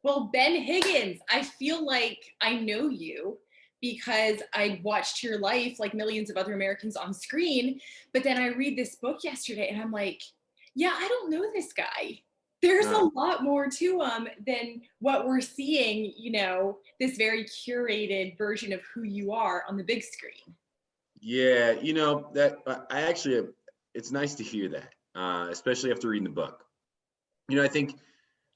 Well, Ben Higgins, I feel like I know you because I watched your life like millions of other Americans on screen. But then I read this book yesterday and I'm like, yeah, I don't know this guy. There's a Uh, lot more to him than what we're seeing, this very curated version of who you are on the big screen. yeah, that I actually, it's nice to hear that, especially after reading the book. I think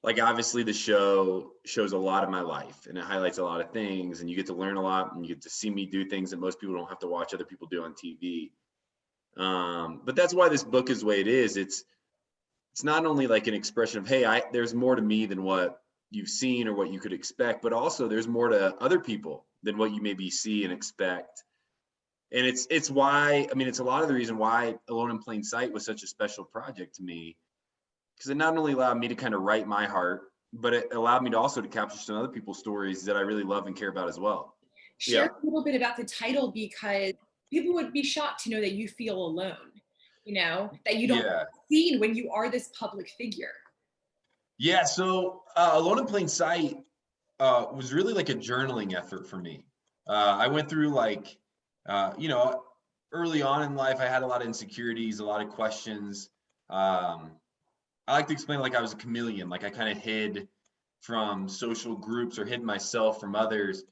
like obviously the show shows a lot of my life and it highlights a lot of things and you get to learn a lot and you get to see me do things that most people don't have to watch other people do on TV. But that's why this book is the way it is. It's not only like an expression of, hey, there's more to me than what you've seen or what you could expect, but also there's more to other people than what you maybe see and expect. And it's why, I mean, it's a lot of the reason why Alone in Plain Sight was such a special project to me, because it not only allowed me to kind of write my heart, but it allowed me to also to capture some other people's stories that I really love and care about as well. Share Yeah. a little bit about the title because people would be shocked to know that you feel alone, that you don't Yeah. see when you are this public figure. Yeah. So Alone in Plain Sight was really like a journaling effort for me. I went through like, early on in life, I had a lot of insecurities, a lot of questions. I like to explain like I was a chameleon, like I kind of hid from social groups or hid myself from others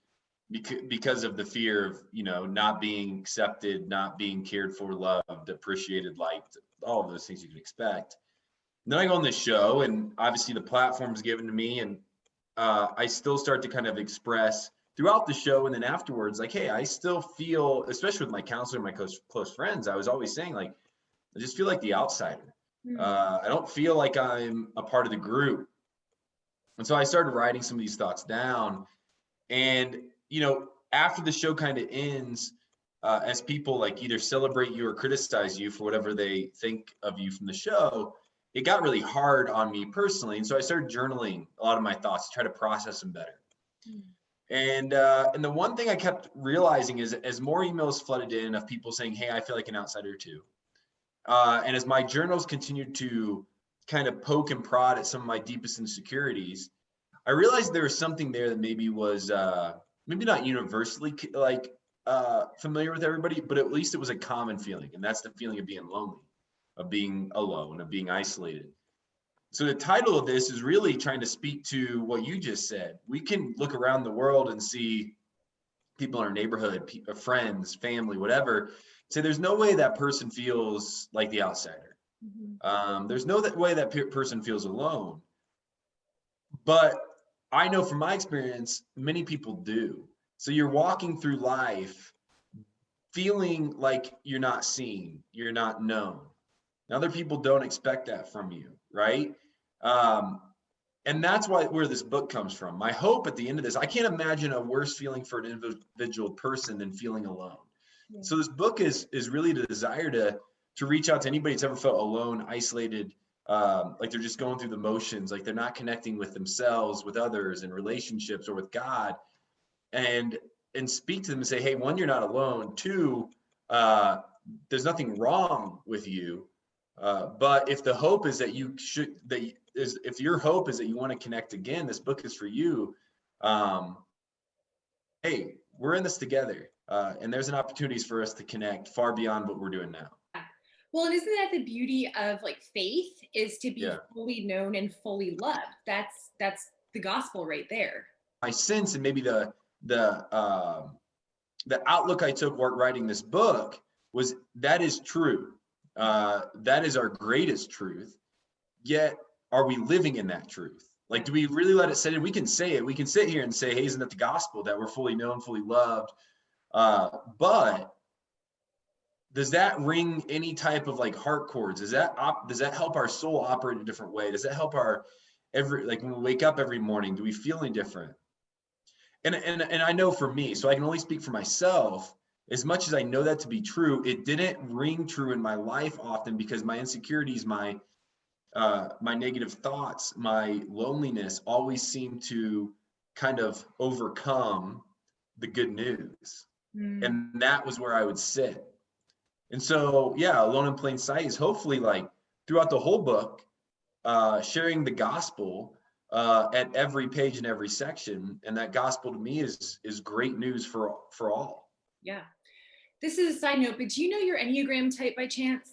because of the fear of, not being accepted, not being cared for, loved, appreciated, liked, all of those things you can expect. And then I go on this show and obviously the platform's given to me and I still start to kind of express throughout the show and then afterwards, like, hey, I still feel, especially with my counselor, my close friends, I was always saying like, I just feel like the outsider. I don't feel like I'm a part of the group. And so I started writing some of these thoughts down. And, after the show kind of ends, as people like either celebrate you or criticize you for whatever they think of you from the show, it got really hard on me personally. And so I started journaling a lot of my thoughts to try to process them better. And the one thing I kept realizing is as more emails flooded in of people saying, hey, I feel like an outsider too. And as my journals continued to kind of poke and prod at some of my deepest insecurities, I realized there was something there that maybe was maybe not universally like familiar with everybody, but at least it was a common feeling. And that's the feeling of being lonely, of being alone, of being isolated. So the title of this is really trying to speak to what you just said. We can look around the world and see people in our neighborhood, friends, family, whatever, say there's no way that person feels like the outsider. There's no way that person feels alone. But I know from my experience, many people do. So you're walking through life feeling like you're not seen, you're not known. And other people don't expect that from you, right? And that's where this book comes from. My hope at the end of this, I can't imagine a worse feeling for an individual person than feeling alone. Yeah. So this book is really the desire to reach out to anybody that's ever felt alone, isolated, like they're just going through the motions, like they're not connecting with themselves, with others, in relationships, or with God, and speak to them and say, hey, one, you're not alone. Two, there's nothing wrong with you. But if the hope is that if your hope is that you want to connect again, this book is for you. Hey, we're in this together. And there's an opportunities for us to connect far beyond what we're doing now. Well, and isn't that the beauty of like faith, is to be fully known and fully loved? That's the gospel right there. My sense, and maybe the outlook I took while writing this book, was that is true. That is our greatest truth. Yet, are we living in that truth? Like, do we really let it sit in? We can say it. We can sit here and say, hey, isn't that the gospel, that we're fully known, fully loved? But does that ring any type of like heart chords? Does that help our soul operate a different way? Does that help like when we wake up every morning, do we feel any different? And I know for me, so I can only speak for myself, as much as I know that to be true, it didn't ring true in my life often because my insecurities, my negative thoughts, my loneliness always seemed to kind of overcome the good news. And that was where I would sit. And so, yeah, Alone in Plain Sight is hopefully like throughout the whole book, sharing the gospel, at every page and every section. And that gospel to me is great news for all. Yeah. This is a side note, but do you know your Enneagram type by chance?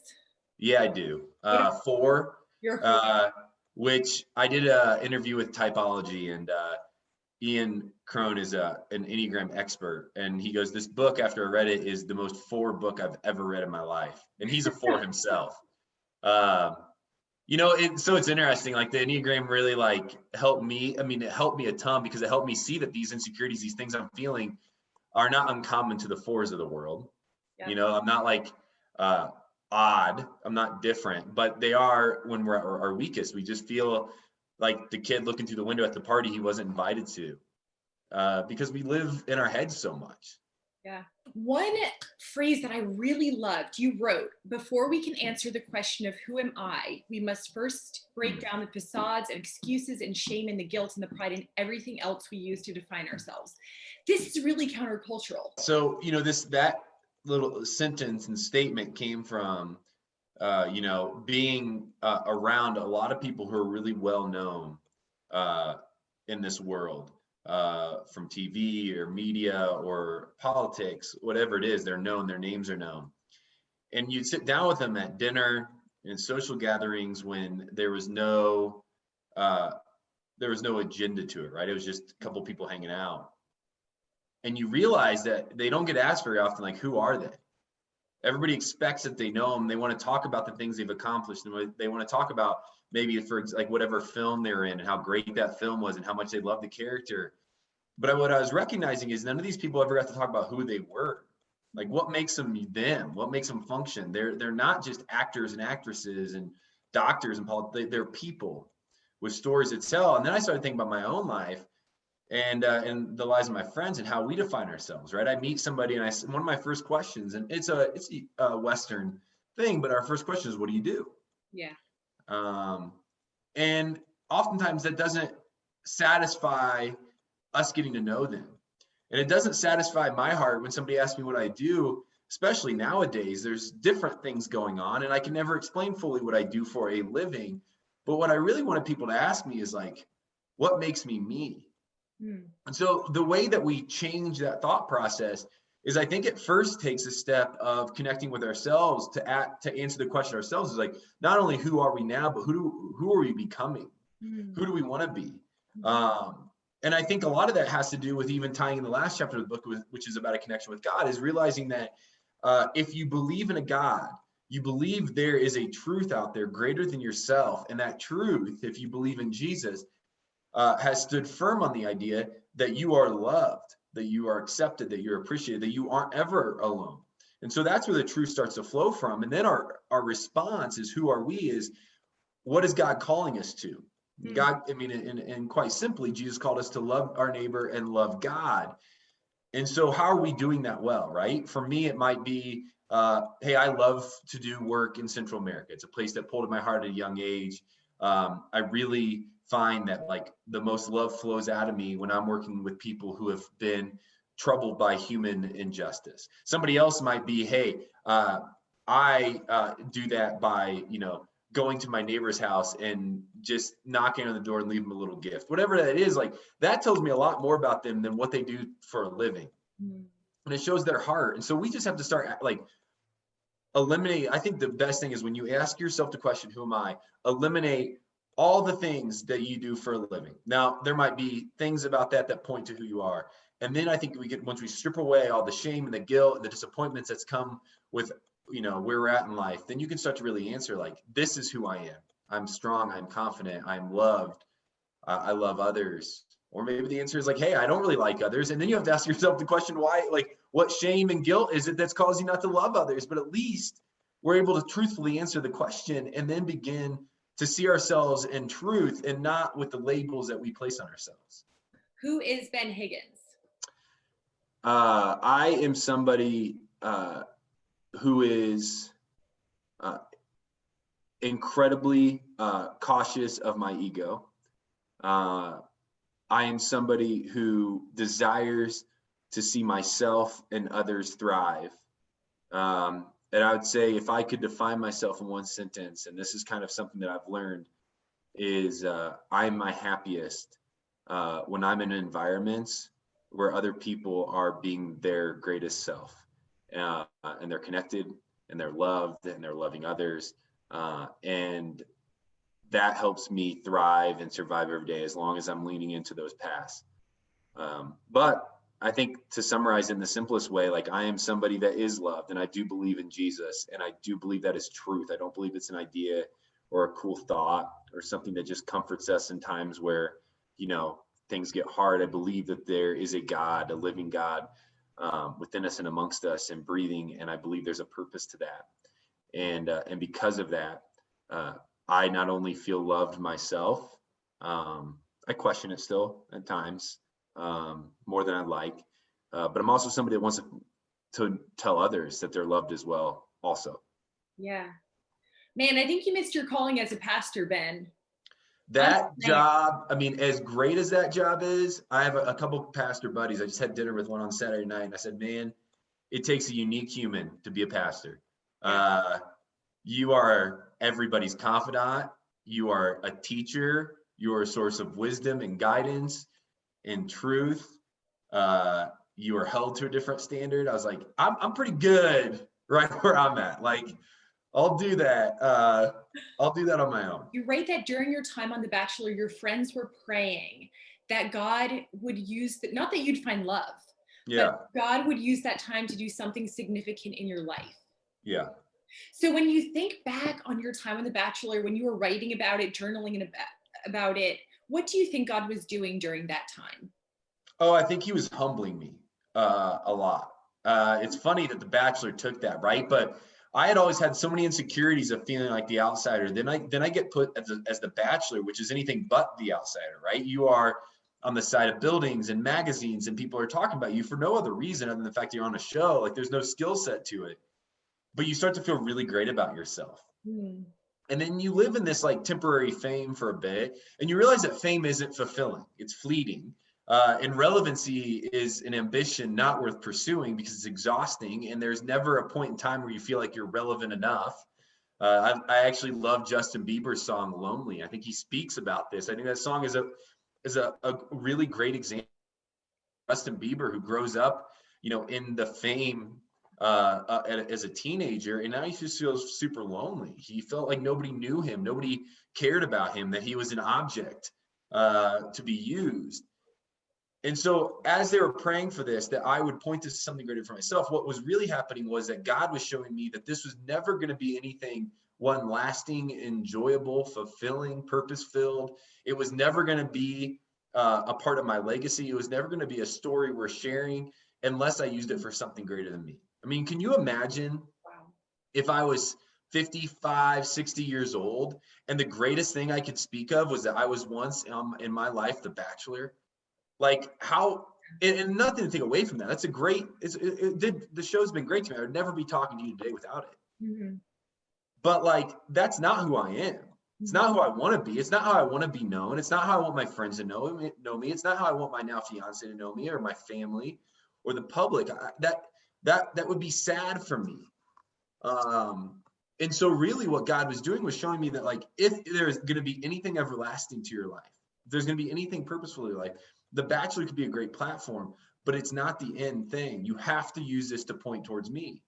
Yeah, I do. What 4, you're a 4. which I did a interview with Typology, and Ian Crone is an Enneagram expert. And he goes, this book, after I read it, is the most 4 book I've ever read in my life. And he's a 4 himself. So it's interesting, like the Enneagram really like helped me. I mean, it helped me a ton because it helped me see that these insecurities, these things I'm feeling are not uncommon to the 4s of the world. Yeah. I'm not like odd, I'm not different, but they are when we're at our weakest. We just feel like the kid looking through the window at the party he wasn't invited to because we live in our heads so much. Yeah. One phrase that I really loved, you wrote, before we can answer the question of who am I, we must first break down the facades and excuses and shame and the guilt and the pride and everything else we use to define ourselves. This is really countercultural. So, that little sentence and statement came from, being around a lot of people who are really well known in this world. From TV or media or politics, whatever it is, they're known, their names are known. And you'd sit down with them at dinner and social gatherings when there was no agenda to it, right? It was just a couple people hanging out. And you realize that they don't get asked very often, like, who are they? Everybody expects that they know them. They want to talk about the things they've accomplished, and they want to talk about maybe for like whatever film they're in and how great that film was and how much they love the character. But what I was recognizing is none of these people ever got to talk about who they were. Like what makes them, what makes them function. They're not just actors and actresses and doctors and they're people with stories that tell. And then I started thinking about my own life and the lives of my friends and how we define ourselves, right? I meet somebody and one of my first questions, and it's a Western thing, but our first question is, what do you do? Yeah. And oftentimes that doesn't satisfy us getting to know them. And it doesn't satisfy my heart when somebody asks me what I do, especially nowadays. There's different things going on, and I can never explain fully what I do for a living. But what I really wanted people to ask me is like, what makes me me? And so the way that we change that thought process is, I think it first takes a step of connecting with ourselves to answer the question ourselves is like, not only who are we now, but who are we becoming? Who do we want to be? And I think a lot of that has to do with even tying in the last chapter of the book, which is about a connection with God, is realizing that if you believe in a God, you believe there is a truth out there greater than yourself. And that truth, if you believe in Jesus, has stood firm on the idea that you are loved, that you are accepted, that you're appreciated, that you aren't ever alone. And so that's where the truth starts to flow from. And then our response is, who are we? Is what is God calling us to? God, I mean, and quite simply, Jesus called us to love our neighbor and love God. And so how are we doing that well, right? For me, it might be, hey, I love to do work in Central America. It's a place that pulled at my heart at a young age. I really find that like the most love flows out of me when I'm working with people who have been troubled by human injustice. Somebody else might be, hey, I do that by, going to my neighbor's house and just knocking on the door and leaving them a little gift. Whatever that is, like that tells me a lot more about them than what they do for a living. And it shows their heart. And so we just have to start like eliminate. I think the best thing is when you ask yourself the question, who am I? Eliminate all the things that you do for a living. Now, there might be things about that point to who you are. And then I think once we strip away all the shame and the guilt and the disappointments that's come with, where we're at in life, then you can start to really answer like, this is who I am. I'm strong. I'm confident. I'm loved. I love others. Or maybe the answer is like, hey, I don't really like others. And then you have to ask yourself the question, why, like what shame and guilt is it that's causing you not to love others? But at least we're able to truthfully answer the question and then begin to see ourselves in truth and not with the labels that we place on ourselves. Who is Ben Higgins? I am somebody who is incredibly cautious of my ego. I am somebody who desires to see myself and others thrive. And I would say if I could define myself in one sentence, and this is kind of something that I've learned is I'm my happiest when I'm in environments where other people are being their greatest self, and they're connected and they're loved and they're loving others. And that helps me thrive and survive every day as long as I'm leaning into those paths. But I think to summarize it in the simplest way, like I am somebody that is loved and I do believe in Jesus and I do believe that is truth. I don't believe it's an idea or a cool thought or something that just comforts us in times where, things get hard. I believe that there is a God, a living God, within us and amongst us and breathing. And I believe there's a purpose to that. And because of that, I not only feel loved myself, I question it still at times, more than I'd like, but I'm also somebody that wants to tell others that they're loved as well also. Yeah. Man, I think you missed your calling as a pastor, Ben. That job, I mean, as great as that job is, I have a couple pastor buddies. I just had dinner with one on Saturday night, and I said, man, it takes a unique human to be a pastor. You are everybody's confidant. You are a teacher. You are a source of wisdom and guidance and truth. You are held to a different standard. I was like, I'm pretty good right where I'm at. Like, I'll do that. I'll do that on my own. You write that during your time on The Bachelor, your friends were praying that God would use, not that you'd find love, but God would use that time to do something significant in your life. Yeah. So when you think back on your time on The Bachelor, when you were writing about it, journaling about it, what do you think God was doing during that time? Oh, I think he was humbling me a lot. It's funny that The Bachelor took that, right? But I had always had so many insecurities of feeling like the outsider. Then I get put as the Bachelor, which is anything but the outsider, right? You are on the side of buildings and magazines, and people are talking about you for no other reason other than the fact that you're on a show. Like there's no skill set to it, but you start to feel really great about yourself. And then you live in this like temporary fame for a bit, and you realize that fame isn't fulfilling; it's fleeting. And relevancy is an ambition not worth pursuing because it's exhausting, and there's never a point in time where you feel like you're relevant enough. I actually love Justin Bieber's song "Lonely." I think he speaks about this. I think that song is a really great example of Justin Bieber, who grows up, in the fame as a teenager, and now he just feels super lonely. He felt like nobody knew him, nobody cared about him, that he was an object to be used. And so as they were praying for this, that I would point to something greater for myself, what was really happening was that God was showing me that this was never going to be anything, one, lasting, enjoyable, fulfilling, purpose-filled. It was never going to be a part of my legacy. It was never going to be a story worth sharing unless I used it for something greater than me. I mean, can you imagine if I was 55, 60 years old and the greatest thing I could speak of was that I was once in my life the Bachelor? Like how, and nothing to take away from that. That's a great, the show's been great to me. I would never be talking to you today without it. But like, that's not who I am. It's not who I want to be. It's not how I want to be known. It's not how I want my friends to know me. It's not how I want my now fiance to know me or my family or the public. That would be sad for me. And so really what God was doing was showing me that like, if there's going to be anything everlasting to your life, if there's going to be anything purposeful in your life, The Bachelor could be a great platform, but it's not the end thing. You have to use this to point towards me.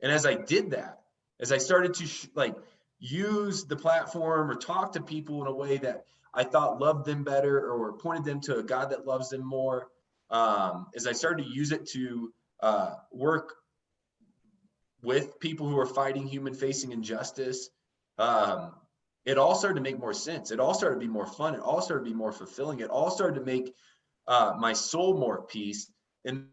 And as I did that, as I started to use the platform or talk to people in a way that I thought loved them better or pointed them to a God that loves them more, as I started to use it to work with people who are fighting human-facing injustice, it all started to make more sense. It all started to be more fun. It all started to be more fulfilling. It all started to make my soul more at peace. And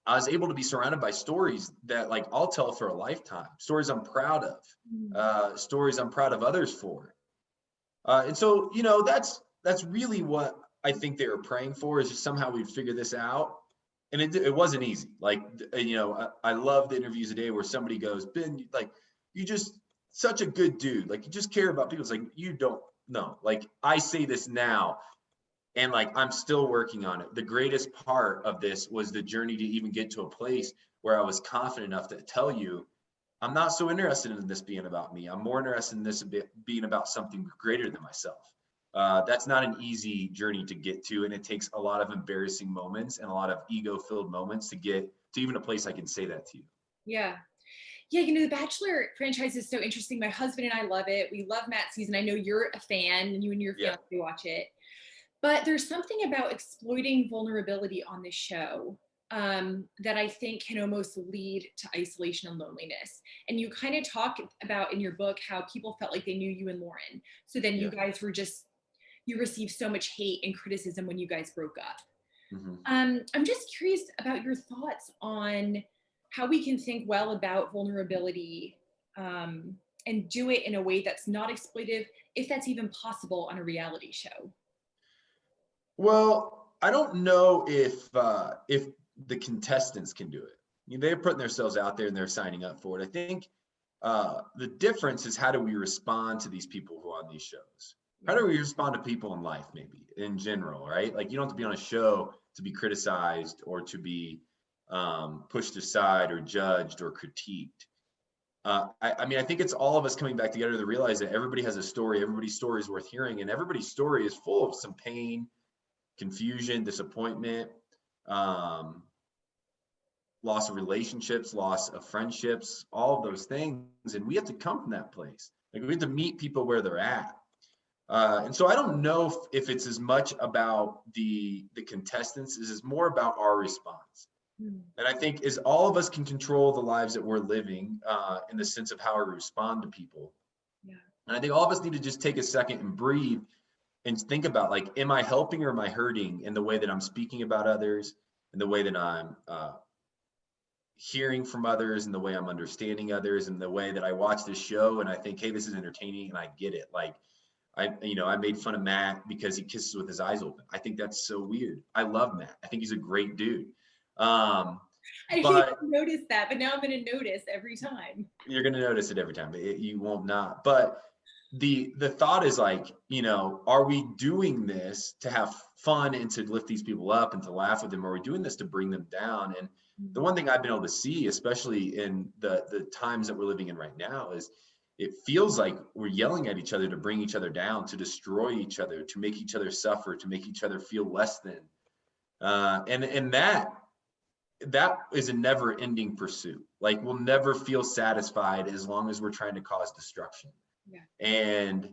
I was able to be surrounded by stories that like I'll tell for a lifetime, stories I'm proud of, stories I'm proud of others for. And so, that's really what I think they were praying for, is just somehow we'd figure this out. And it wasn't easy. Like, I love the interviews today where somebody goes, Ben, like, you just such a good dude. Like, you just care about people. It's like, you don't know. Like, I say this now, and like, I'm still working on it. The greatest part of this was the journey to even get to a place where I was confident enough to tell you I'm not so interested in this being about me. I'm more interested in this being about something greater than myself. That's not an easy journey to get to, and it takes a lot of embarrassing moments and a lot of ego-filled moments to get to even a place I can say that to you. Yeah. Yeah, you know, the Bachelor franchise is so interesting. My husband and I love it. We love Matt's season. I know you're a fan, and you and your Yeah. fiance watch it. But there's something about exploiting vulnerability on this show that I think can almost lead to isolation and loneliness. And you kind of talk about in your book how people felt like they knew you and Lauren. So then you Yeah. guys were just, you received so much hate and criticism when you guys broke up. Mm-hmm. I'm just curious about your thoughts on how we can think well about vulnerability and do it in a way that's not exploitive, if that's even possible on a reality show. Well, I don't know if the contestants can do it. I mean, they're putting themselves out there and they're signing up for it. I think the difference is, how do we respond to these people who are on these shows? How do we respond to people in life, maybe in general, right? Like, you don't have to be on a show to be criticized or to be pushed aside or judged or critiqued. I mean, I think it's all of us coming back together to realize that everybody has a story. Everybody's story is worth hearing, and everybody's story is full of some pain, confusion, disappointment, um, loss of relationships, loss of friendships, all of those things. And we have to come from that place. Like, we have to meet people where they're at. And so I don't know if it's as much about the contestants as it's more about our response. And I think as all of us can control the lives that we're living in the sense of how we respond to people. Yeah. And I think all of us need to just take a second and breathe and think about, like, am I helping or am I hurting in the way that I'm speaking about others, in the way that I'm hearing from others, and the way I'm understanding others, and the way that I watch this show and I think, hey, this is entertaining and I get it. Like, I made fun of Matt because he kisses with his eyes open. I think that's so weird. I love Matt. I think he's a great dude. I But didn't notice that, but now I'm going to notice every time. you're going to notice it every time. You won't not. But the thought is, like, are we doing this to have fun and to lift these people up and to laugh with them? Or are we doing this to bring them down? And the one thing I've been able to see, especially in the times that we're living in right now, is it feels like we're yelling at each other to bring each other down, to destroy each other, to make each other suffer, to make each other feel less than. And that is a never ending pursuit. Like, we'll never feel satisfied as long as we're trying to cause destruction. Yeah. And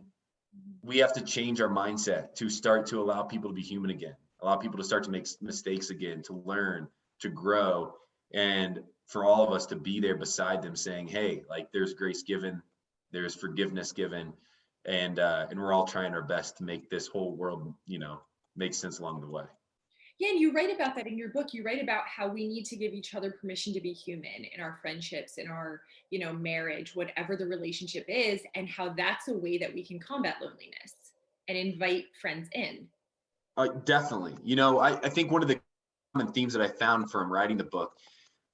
we have to change our mindset to start to allow people to be human again, allow people to start to make mistakes again, to learn, to grow, and for all of us to be there beside them saying, hey, like, there's grace given, there's forgiveness given, and we're all trying our best to make this whole world, make sense along the way. Yeah, and you write about that in your book. You write about how we need to give each other permission to be human in our friendships, in our, marriage, whatever the relationship is, and how that's a way that we can combat loneliness and invite friends in. Definitely. I think one of the common themes that I found from writing the book,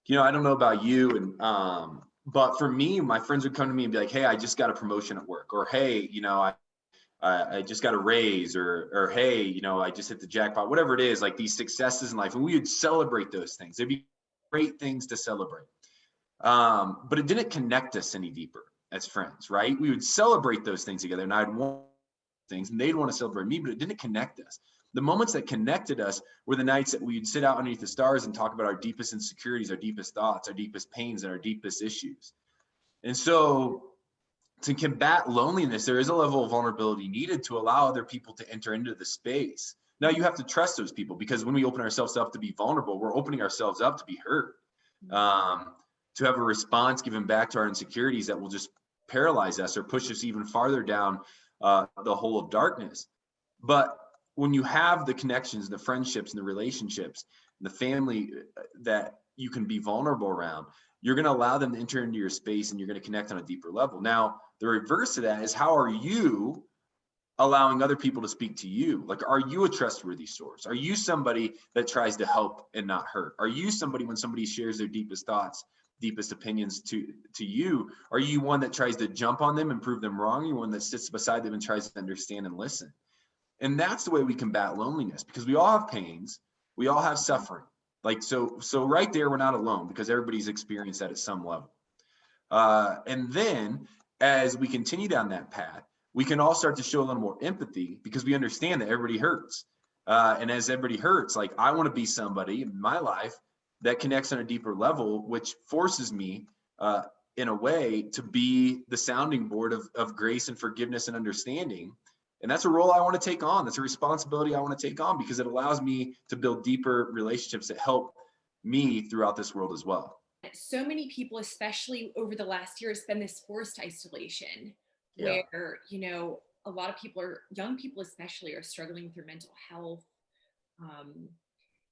I don't know about you, and but for me, my friends would come to me and be like, hey, I just got a promotion at work, or hey, I just got a raise, or hey, I just hit the jackpot, whatever it is, like these successes in life. And we would celebrate those things. There'd be great things to celebrate. But it didn't connect us any deeper as friends, right? We would celebrate those things together, and I'd want things and they'd want to celebrate me, but it didn't connect us. The moments that connected us were the nights that we'd sit out underneath the stars and talk about our deepest insecurities, our deepest thoughts, our deepest pains, and our deepest issues. And so, to combat loneliness, there is a level of vulnerability needed to allow other people to enter into the space. Now, you have to trust those people, because when we open ourselves up to be vulnerable, we're opening ourselves up to be hurt, to have a response given back to our insecurities that will just paralyze us or push us even farther down the hole of darkness. But when you have the connections, the friendships, and the relationships, and the family that you can be vulnerable around, you're going to allow them to enter into your space, and you're going to connect on a deeper level. Now, the reverse of that is, how are you allowing other people to speak to you? Like, are you a trustworthy source? Are you somebody that tries to help and not hurt? Are you somebody, when somebody shares their deepest thoughts, deepest opinions to you, are you one that tries to jump on them and prove them wrong? Or you one that sits beside them and tries to understand and listen? And that's the way we combat loneliness, because we all have pains, we all have suffering. Like, so right there, we're not alone, because everybody's experienced that at some level. And then as we continue down that path, we can all start to show a little more empathy because we understand that everybody hurts. And as everybody hurts, like I want to be somebody in my life that connects on a deeper level, which forces me in a way to be the sounding board of grace and forgiveness and understanding. And that's a role I want to take on. That's a responsibility I want to take on because it allows me to build deeper relationships that help me throughout this world as well. So many people, especially over the last year, spend this forced isolation Yeah. where, a lot of people young people especially, are struggling with their mental health. Um,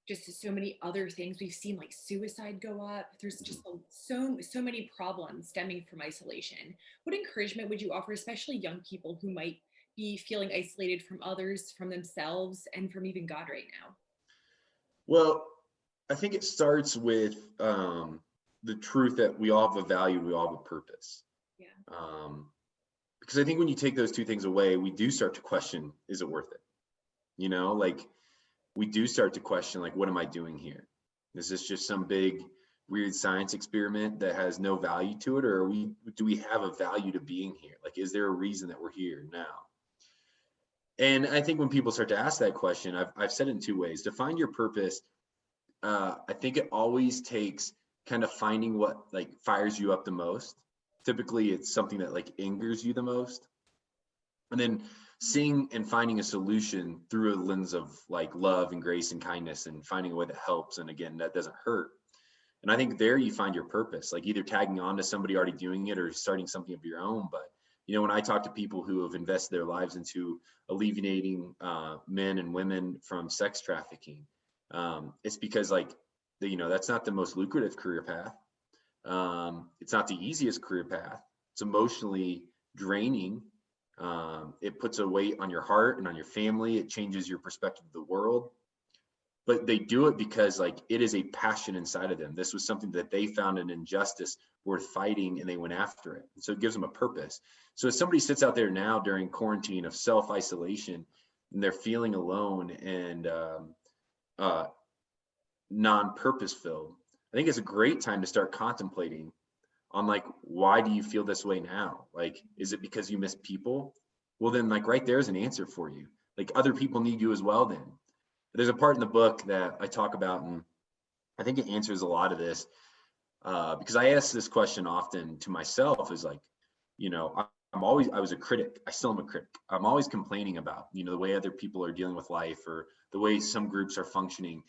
just so many other things. We've seen like suicide go up. There's just so many problems stemming from isolation. What encouragement would you offer, especially young people who might be feeling isolated from others, from themselves, and from even God right now? Well, I think it starts with the truth that we all have a value, we all have a purpose. Yeah. Because I think when you take those two things away, we do start to question, is it worth it? Like we do start to question, like, what am I doing here? Is this just some big weird science experiment that has no value to it? Or do we have a value to being here? Like, is there a reason that we're here now? And I think when people start to ask that question, I've said it in two ways. To find your purpose, I think it always takes kind of finding what like fires you up the most. Typically, it's something that like angers you the most. And then seeing and finding a solution through a lens of like love and grace and kindness and finding a way that helps. And again, that doesn't hurt. And I think there you find your purpose, like either tagging on to somebody already doing it or starting something of your own. But, when I talk to people who have invested their lives into alleviating men and women from sex trafficking, it's because like, that's not the most lucrative career path. It's not the easiest career path. It's emotionally draining. It puts a weight on your heart and on your family. It changes your perspective of the world. But they do it because like it is a passion inside of them. This was something that they found an injustice worth fighting and they went after it. And so it gives them a purpose. So if somebody sits out there now during quarantine of self-isolation and they're feeling alone and non-purpose filled, I think it's a great time to start contemplating on like, why do you feel this way now? Like, is it because you miss people? Well, then like right there's an answer for you. Like other people need you as well then. There's a part in the book that I talk about, and I think it answers a lot of this because I ask this question often to myself is like, I was a critic. I still am a critic. I'm always complaining about, the way other people are dealing with life or the way some groups are functioning.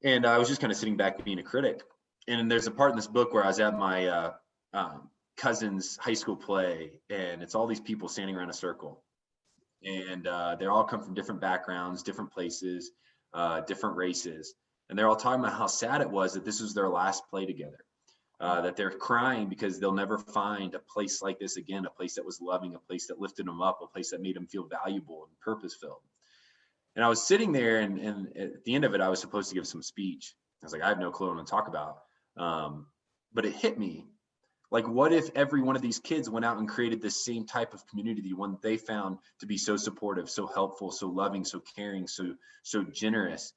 And I was just kind of sitting back being a critic. And there's a part in this book where I was at my cousin's high school play, and it's all these people standing around a circle. And they all come from different backgrounds, different places, different races. And they're all talking about how sad it was that this was their last play together, that they're crying because they'll never find a place like this again, a place that was loving, a place that lifted them up, a place that made them feel valuable and purpose-filled. And I was sitting there, and at the end of it, I was supposed to give some speech. I was like, I have no clue what I'm going to talk about. But it hit me. Like, what if every one of these kids went out and created this same type of community, the one they found to be so supportive, so helpful, so loving, so caring, so generous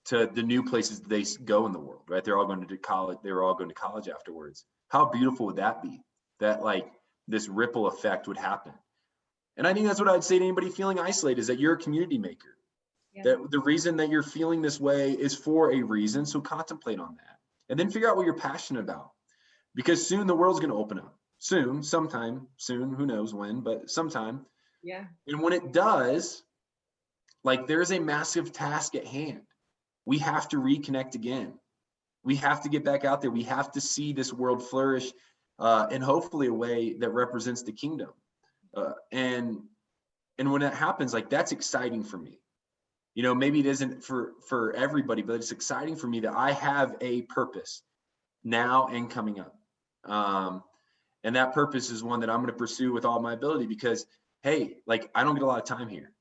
to the new places they go in the world, right? They're all going to college. They were all going to college afterwards. How beautiful would that be? That like this ripple effect would happen. And I think that's what I'd say to anybody feeling isolated is that you're a community maker. Yeah. That the reason that you're feeling this way is for a reason. So contemplate on that and then figure out what you're passionate about. Because soon the world's going to open up. Sometime soon, who knows when, but sometime. Yeah. And when it does, like there's a massive task at hand. We have to reconnect again. We have to get back out there. We have to see this world flourish in hopefully a way that represents the kingdom. And when that happens, like that's exciting for me. Maybe it isn't for everybody, but it's exciting for me that I have a purpose now and coming up. And that purpose is one that I'm going to pursue with all my ability because, hey, like I don't get a lot of time here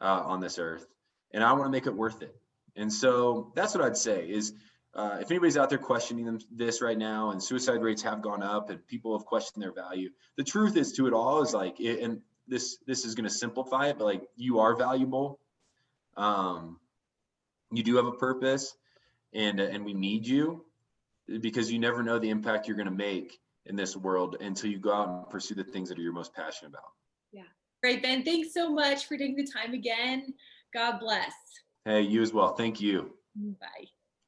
on this earth and I want to make it worth it. And so that's what I'd say is if anybody's out there questioning this right now and suicide rates have gone up and people have questioned their value, the truth is to it all is like, and this is going to simplify it, but like you are valuable. You do have a purpose and we need you. Because you never know the impact you're going to make in this world until you go out and pursue the things that are you're most passionate about. Yeah. Great, Ben. Thanks so much for taking the time again. God bless. Hey, you as well. Thank you. Bye.